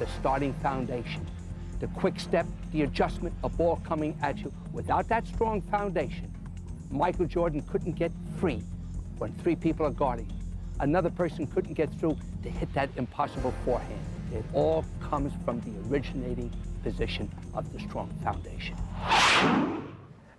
the starting foundation. The quick step, the adjustment, a ball coming at you. Without that strong foundation, Michael Jordan couldn't get free when three people are guarding. Another person couldn't get through to hit that impossible forehand. It all comes from the originating position of the strong foundation.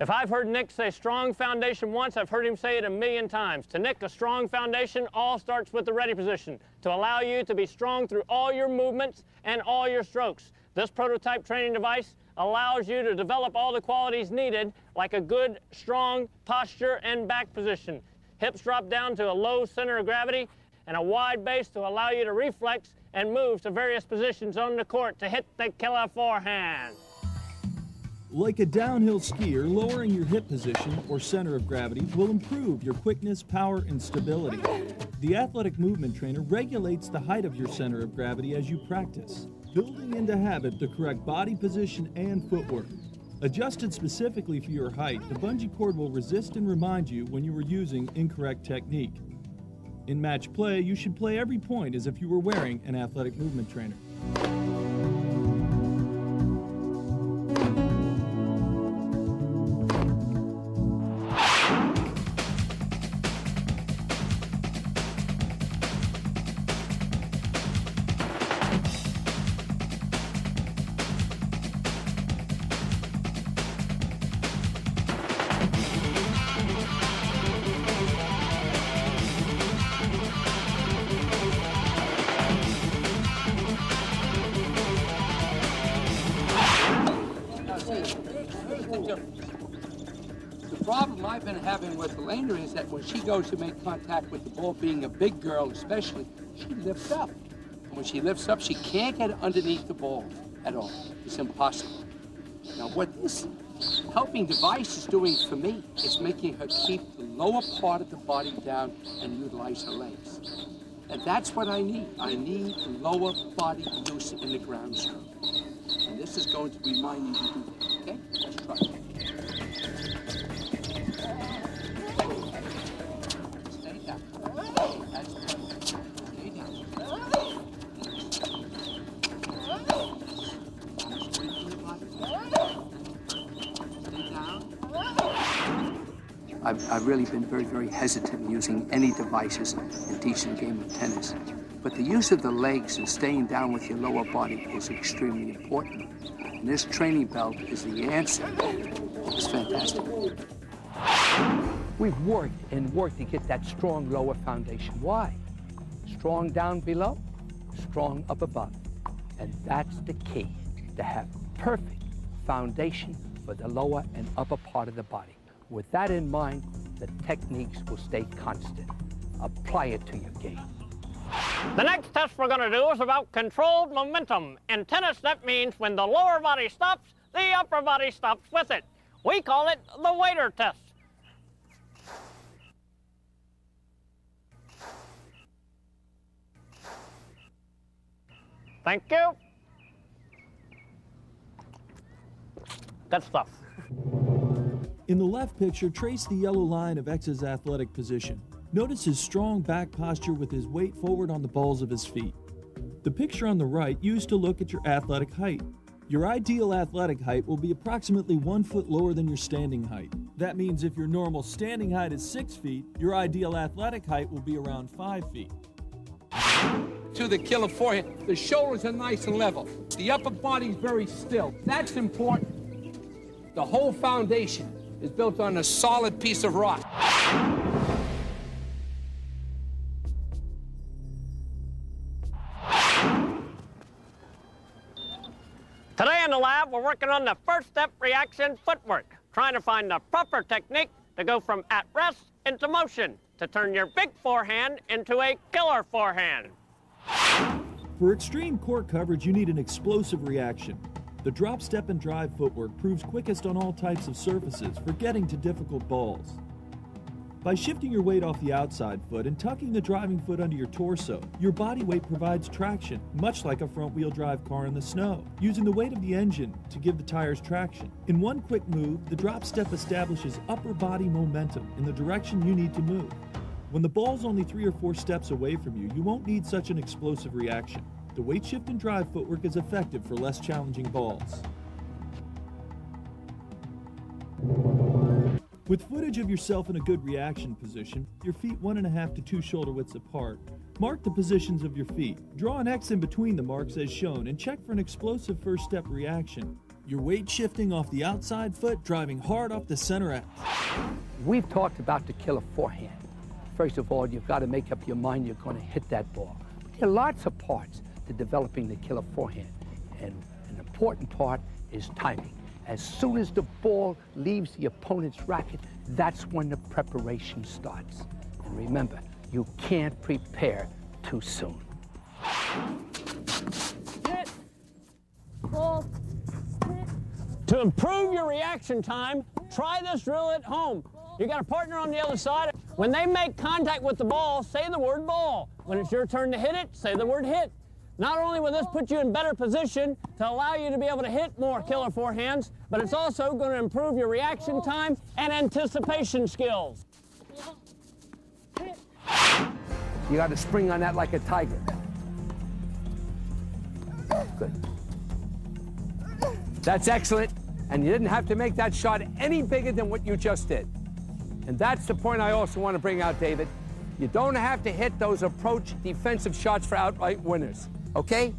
If I've heard Nick say strong foundation once, I've heard him say it 1,000,000 times. To Nick, a strong foundation all starts with the ready position to allow you to be strong through all your movements and all your strokes. This prototype training device allows you to develop all the qualities needed, like a good, strong posture and back position. Hips drop down to a low center of gravity and a wide base to allow you to reflex and move to various positions on the court to hit the killer forehand. Like a downhill skier, lowering your hip position or center of gravity will improve your quickness, power, and stability. The athletic movement trainer regulates the height of your center of gravity as you practice, building into habit the correct body position and footwork. Adjusted specifically for your height, the bungee cord will resist and remind you when you are using incorrect technique. In match play, you should play every point as if you were wearing an athletic movement trainer. The problem I've been having with Elena is that when she goes to make contact with the ball, being a big girl especially, she lifts up. And when she lifts up, she can't get underneath the ball at all. It's impossible. Now, what this helping device is doing for me is making her keep the lower part of the body down and utilize her legs. And that's what I need. I need the lower body loose in the ground stroke. And this is going to remind me to do that, okay? Let's try it. Stay down. That's perfect. Stay down. Stay down. I've really been very, very hesitant in using any devices in teaching the game of tennis. But the use of the legs and staying down with your lower body is extremely important. And this training belt is the answer. It's fantastic. We've worked and worked to get that strong lower foundation. Why? Strong down below, strong up above. And that's the key, to have perfect foundation for the lower and upper part of the body. With that in mind, the techniques will stay constant. Apply it to your game. The next test we're going to do is about controlled momentum. In tennis, that means when the lower body stops, the upper body stops with it. We call it the waiter test. Thank you. Good stuff. In the left picture, trace the yellow line of X's athletic position. Notice his strong back posture with his weight forward on the balls of his feet. The picture on the right used to look at your athletic height. Your ideal athletic height will be approximately 1 foot lower than your standing height. That means if your normal standing height is 6 feet, your ideal athletic height will be around 5 feet. To the killer forehand, the shoulders are nice and level. The upper body's very still. That's important. The whole foundation is built on a solid piece of rock. Today in the lab, we're working on the first step reaction footwork, trying to find the proper technique to go from at rest into motion, to turn your big forehand into a killer forehand. For extreme court coverage, you need an explosive reaction. The drop, step, and drive footwork proves quickest on all types of surfaces for getting to difficult balls. By shifting your weight off the outside foot and tucking the driving foot under your torso, your body weight provides traction, much like a front-wheel drive car in the snow, using the weight of the engine to give the tires traction. In one quick move, the drop step establishes upper body momentum in the direction you need to move. When the ball's only 3 or 4 steps away from you, you won't need such an explosive reaction. The weight shift and drive footwork is effective for less challenging balls. With footage of yourself in a good reaction position, your feet 1.5 to 2 shoulder widths apart, mark the positions of your feet. Draw an X in between the marks as shown and check for an explosive first step reaction. Your weight shifting off the outside foot, driving hard off the center X. We've talked about the killer forehand. First of all, you've got to make up your mind you're going to hit that ball. But there are lots of parts to developing the killer forehand, and an important part is timing. As soon as the ball leaves the opponent's racket, that's when the preparation starts. And remember, you can't prepare too soon. Hit. Ball. Hit. To improve your reaction time, try this drill at home. You got a partner on the other side. When they make contact with the ball, say the word ball. When it's your turn to hit it, say the word hit. Not only will this put you in better position to allow you to be able to hit more killer forehands, but it's also going to improve your reaction time and anticipation skills. You got to spring on that like a tiger. Good. That's excellent, and you didn't have to make that shot any bigger than what you just did. And that's the point I also want to bring out, David. You don't have to hit those approach defensive shots for outright winners, okay?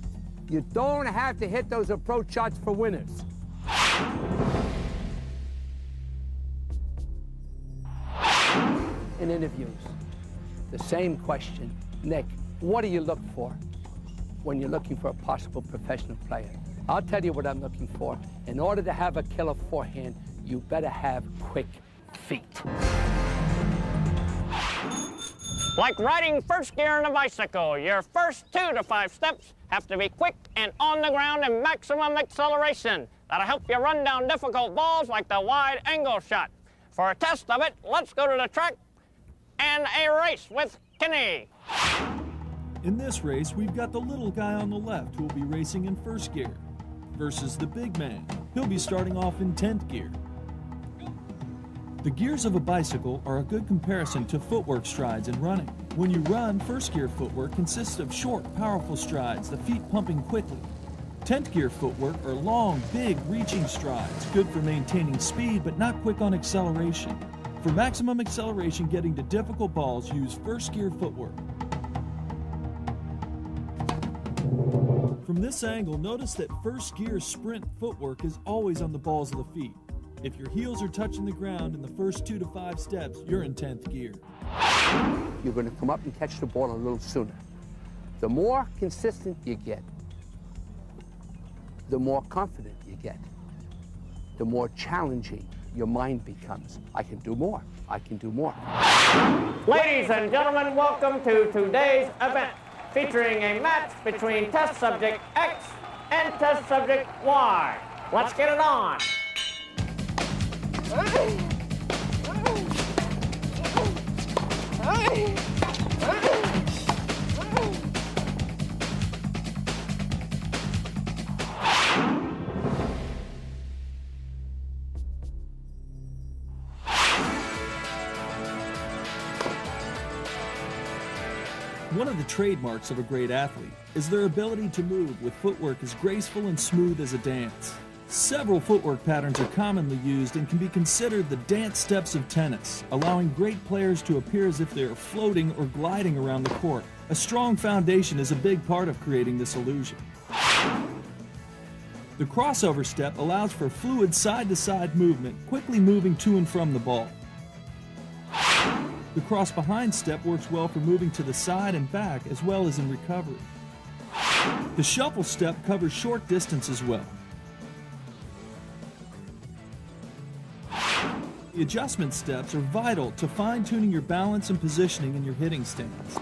You don't have to hit those approach shots for winners. In interviews, the same question. Nick, what do you look for when you're looking for a possible professional player? I'll tell you what I'm looking for. In order to have a killer forehand, you better have quick feet. Like riding first gear on a bicycle, your first 2 to 5 steps have to be quick and on the ground and maximum acceleration. That'll help you run down difficult balls like the wide angle shot. For a test of it, let's go to the track and a race with Kenny. In this race, we've got the little guy on the left who will be racing in first gear versus the big man. He'll be starting off in 10th gear. The gears of a bicycle are a good comparison to footwork strides in running. When you run, first gear footwork consists of short, powerful strides, the feet pumping quickly. 10th gear footwork are long, big, reaching strides, good for maintaining speed but not quick on acceleration. For maximum acceleration getting to difficult balls, use first gear footwork. From this angle, notice that first gear sprint footwork is always on the balls of the feet. If your heels are touching the ground in the first 2 to 5 steps, you're in 10th gear. You're going to come up and catch the ball a little sooner. The more consistent you get, the more confident you get, the more challenging your mind becomes. I can do more. I can do more. Ladies and gentlemen, welcome to today's event, featuring a match between test subject X and test subject Y. Let's get it on. One of the trademarks of a great athlete is their ability to move with footwork as graceful and smooth as a dance. Several footwork patterns are commonly used and can be considered the dance steps of tennis, allowing great players to appear as if they are floating or gliding around the court. A strong foundation is a big part of creating this illusion. The crossover step allows for fluid side-to-side movement, quickly moving to and from the ball. The cross behind step works well for moving to the side and back as well as in recovery. The shuffle step covers short distance as well. The adjustment steps are vital to fine-tuning your balance and positioning in your hitting stance.